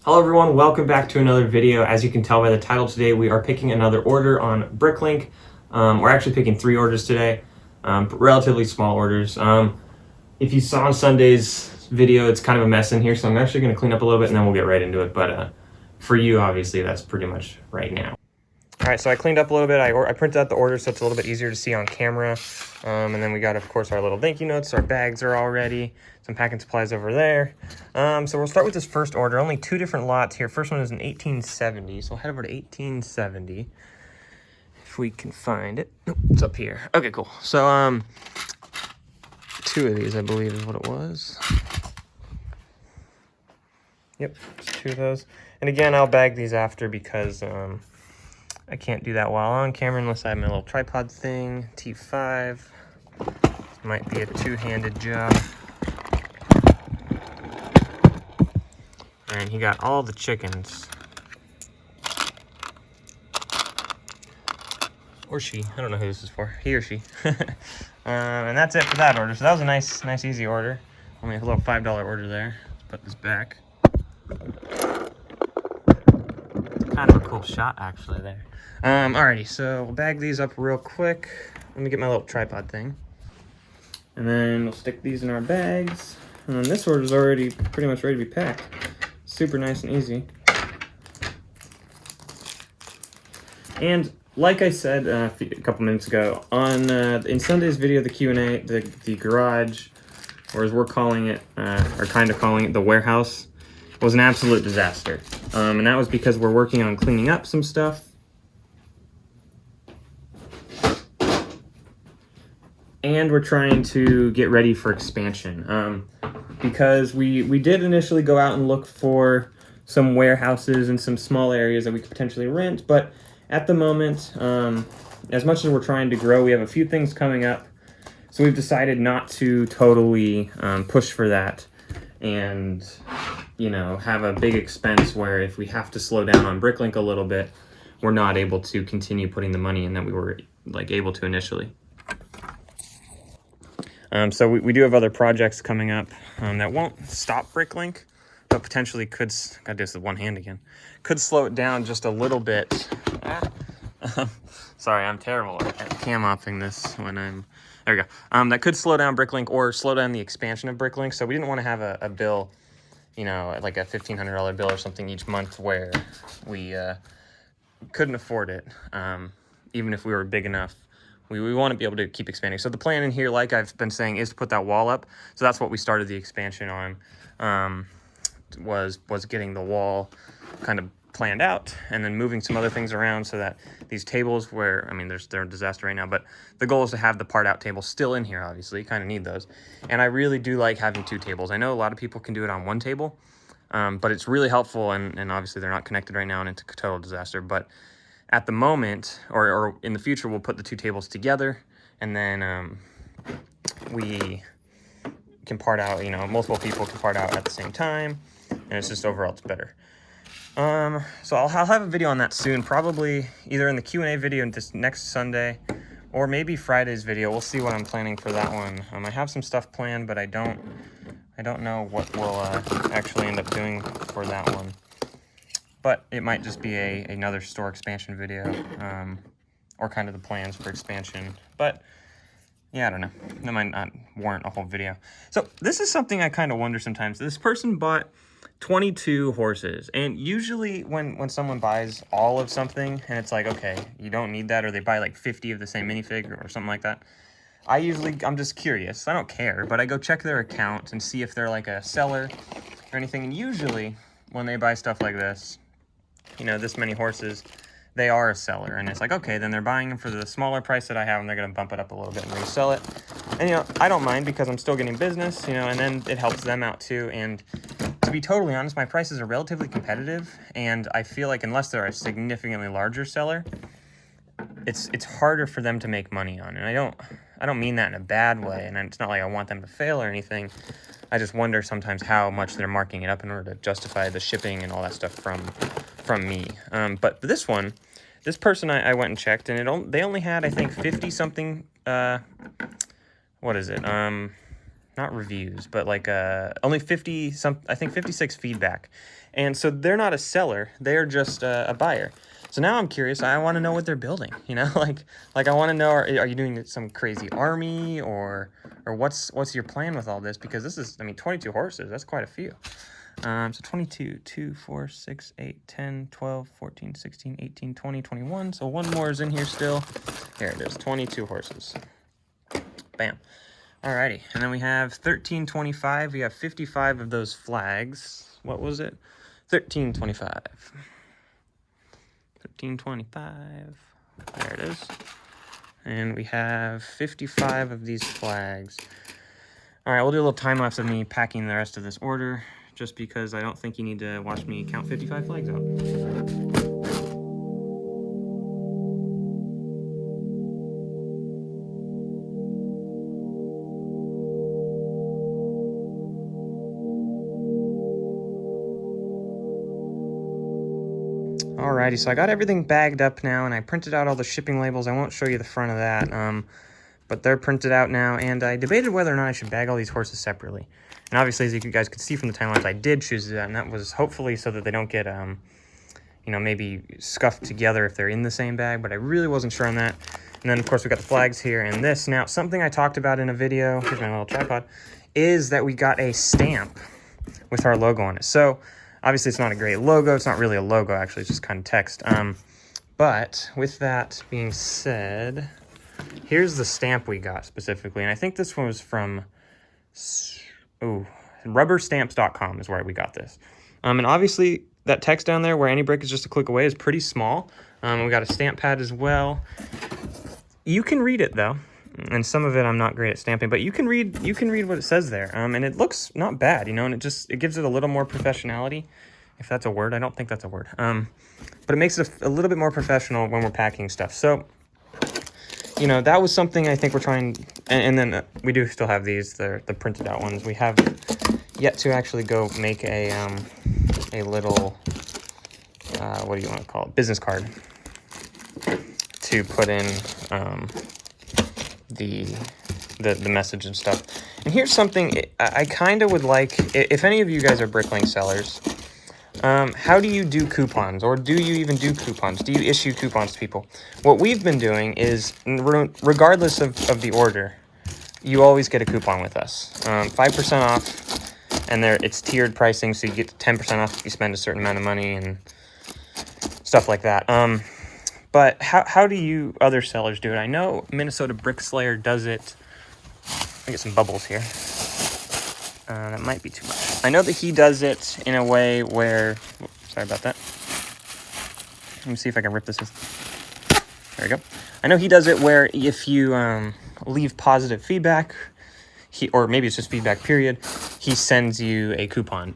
Hello everyone, welcome back to another video. As you can tell by the title today, we are picking another order on Bricklink. We're actually picking 3 orders today, relatively small orders. If you saw Sunday's video, it's kind of a mess in here, so I'm actually going to clean up a little bit and then we'll get right into it. But for you, obviously, that's pretty much right now. Alright, so I cleaned up a little bit. I printed out the order so it's a little bit easier to see on camera. And then we got, of course, our little thank you notes. Our bags are all ready. Some packing supplies over there. So we'll start with this first order. Only 2 different lots here. First one is an 1870. So we'll head over to 1870. If we can find it. Nope, it's up here. Okay, cool. So 2 of these, I believe, is what it was. Yep, just 2 of those. And again, I'll bag these after because I can't do that while on camera unless I have my little tripod thing. T5. Might be a 2-handed job. And he got all the chickens. Or she. I don't know who this is for. He or she. And that's it for that order. So that was a nice easy order. Only a little $5 order there. Let's put this back. Kind of a cool shot actually there. Alrighty, so we'll bag these up real quick. Let me get my little tripod thing. And then we'll stick these in our bags. And then this order is already pretty much ready to be packed. Super nice and easy. And like I said a couple minutes ago, on in Sunday's video, the Q&A, the garage, or as we're calling it, or kind of calling it, the warehouse, was an absolute disaster. And that was because we're working on cleaning up some stuff. And we're trying to get ready for expansion. Because we did initially go out and look for some warehouses and some small areas that we could potentially rent. But at the moment, as much as we're trying to grow, we have a few things coming up. So we've decided not to totally push for that. And, you know, have a big expense where if we have to slow down on Bricklink a little bit, we're not able to continue putting the money in that we were able to initially. So we do have other projects coming up that won't stop Bricklink, but potentially could, gotta do this with one hand again, could slow it down just a little bit. Sorry, I'm terrible at cam-opping this when I'm, there we go. That could slow down Bricklink or slow down the expansion of Bricklink. So we didn't want to have a bill, you know, like a $1,500 bill or something each month where we couldn't afford it, even if we were big enough. We want to be able to keep expanding. So the plan in here, like I've been saying, is to put that wall up. So that's what we started the expansion on, was getting the wall kind of planned out and then moving some other things around so that these tables where, I mean, they're a disaster right now, but the goal is to have the part out tables still in here, obviously. You kind of need those. And I really do like having 2 tables. I know a lot of people can do it on 1 table, but it's really helpful, and obviously they're not connected right now and it's a total disaster. But at the moment, or in the future, we'll put the 2 tables together, and then we can part out, you know, multiple people can part out at the same time, and it's just overall, it's better. So I'll have a video on that soon, probably either in the Q&A video this next Sunday, or maybe Friday's video. We'll see what I'm planning for that one. I have some stuff planned, but I don't know what we'll actually end up doing for that one. But it might just be another store expansion video, or kind of the plans for expansion. But yeah, I don't know. That might not warrant a whole video. So this is something I kind of wonder sometimes. This person bought 22 horses, and usually when someone buys all of something and it's like, okay, you don't need that, or they buy like 50 of the same minifig or something like that, I'm just curious. I don't care, but I go check their account and see if they're like a seller or anything. And usually when they buy stuff like this, you know, this many horses, they are a seller. And it's like, okay, then they're buying them for the smaller price that I have, and they're going to bump it up a little bit and resell it. And, you know, I don't mind because I'm still getting business, you know, and then it helps them out too. And to be totally honest, my prices are relatively competitive, and I feel like unless they're a significantly larger seller, it's harder for them to make money on. And I don't mean that in a bad way, and it's not like I want them to fail or anything. I just wonder sometimes how much they're marking it up in order to justify the shipping and all that stuff from me. But this one, this person, I went and checked, and they only had, I think, 50 something. What is it? not reviews, but like only 56 feedback. And so they're not a seller, they're just a buyer. So now I'm curious, I want to know what they're building, you know, like I want to know, are you doing some crazy army or what's your plan with all this? Because this is, I mean, 22 horses, that's quite a few. So 22, 2, 4, 6, 8, 10, 12, 14, 16, 18, 20, 21. So one more is in here still. Here it is, 22 horses. Bam. Alrighty, and then we have 1325. We have 55 of those flags. What was it? 1325. 1325. There it is. And we have 55 of these flags. Alright, we'll do a little time lapse of me packing the rest of this order, just because I don't think you need to watch me count 55 flags out. Alrighty, so I got everything bagged up now, and I printed out all the shipping labels. I won't show you the front of that, but they're printed out now, and I debated whether or not I should bag all these horses separately. And obviously, as you guys could see from the timelines, I did choose that, and that was hopefully so that they don't get, you know, maybe scuffed together if they're in the same bag, but I really wasn't sure on that. And then, of course, we got the flags here and this. Now, something I talked about in a video, here's my little tripod, is that we got a stamp with our logo on it. So, obviously, it's not a great logo. It's not really a logo, actually. It's just kind of text. But with that being said, here's the stamp we got specifically. And I think this one was from, rubberstamps.com is where we got this. And obviously, that text down there where any brick is just a click away is pretty small. We got a stamp pad as well. You can read it, though. And some of it I'm not great at stamping, but you can read what it says there. And it looks not bad, you know, and it gives it a little more professionality, if that's a word. I don't think that's a word. But it makes it a little bit more professional when we're packing stuff. So, you know, that was something I think we're trying, and then we do still have these, the printed out ones. We have yet to actually go make a little, what do you want to call it, business card to put in, the message and stuff. And here's something I kind of would like, if any of you guys are Bricklink sellers, how do you do coupons, or do you even do coupons? Do you issue coupons to people? What we've been doing is, regardless of the order, you always get a coupon with us. 5% off, and it's tiered pricing, so you get 10% off if you spend a certain amount of money and stuff like that. But how do you other sellers do it? I know Minnesota Brick Slayer does it. Let me get some bubbles here. That might be too much. I know that he does it in a way where... sorry about that. Let me see if I can rip this. There we go. I know he does it where if you leave positive feedback, or maybe it's just feedback period, he sends you a coupon.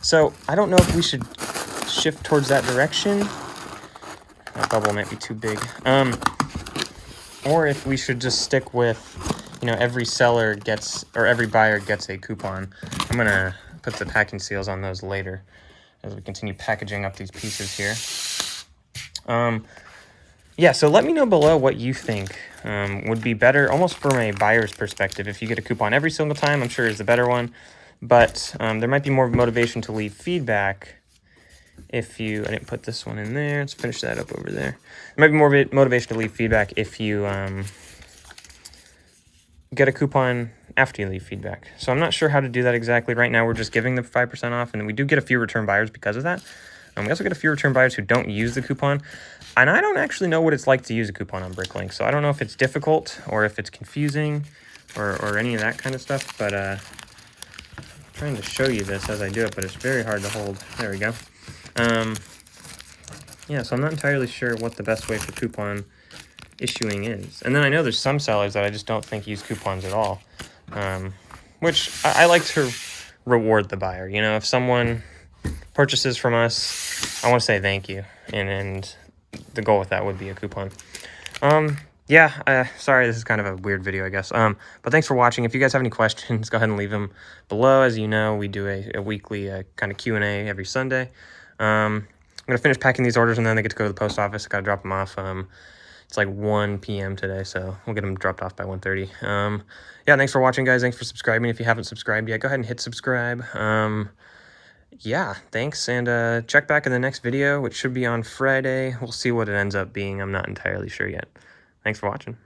So I don't know if we should shift towards that direction. That bubble might be too big. Or if we should just stick with, you know, every seller gets, or every buyer gets a coupon. I'm going to put the packing seals on those later as we continue packaging up these pieces here. Yeah, so let me know below what you think would be better, almost from a buyer's perspective. If you get a coupon every single time, I'm sure is the better one. But there might be more motivation to leave feedback if you... I didn't put this one in there. Let's finish that up over there. There might be more motivation to leave feedback if you get a coupon after you leave feedback. So I'm not sure how to do that exactly. Right now, we're just giving the 5% off, and we do get a few return buyers because of that. We also get a few return buyers who don't use the coupon. And I don't actually know what it's like to use a coupon on Bricklink, so I don't know if it's difficult or if it's confusing or any of that kind of stuff. But I'm trying to show you this as I do it, but it's very hard to hold. There we go. Yeah, so I'm not entirely sure what the best way for coupon issuing is. And then I know there's some sellers that I just don't think use coupons at all, which I like to reward the buyer. You know, if someone purchases from us, I want to say thank you, and the goal with that would be a coupon. Yeah, sorry, this is kind of a weird video, I guess. But thanks for watching. If you guys have any questions, go ahead and leave them below. As you know, we do a weekly kind of Q&A every Sunday. I'm going to finish packing these orders, and then they get to go to the post office. Got to drop them off. It's like 1 p.m. today, so we'll get them dropped off by 1:30. Yeah, thanks for watching, guys. Thanks for subscribing. If you haven't subscribed yet, go ahead and hit subscribe. Yeah, thanks, and check back in the next video, which should be on Friday. We'll see what it ends up being. I'm not entirely sure yet. Thanks for watching.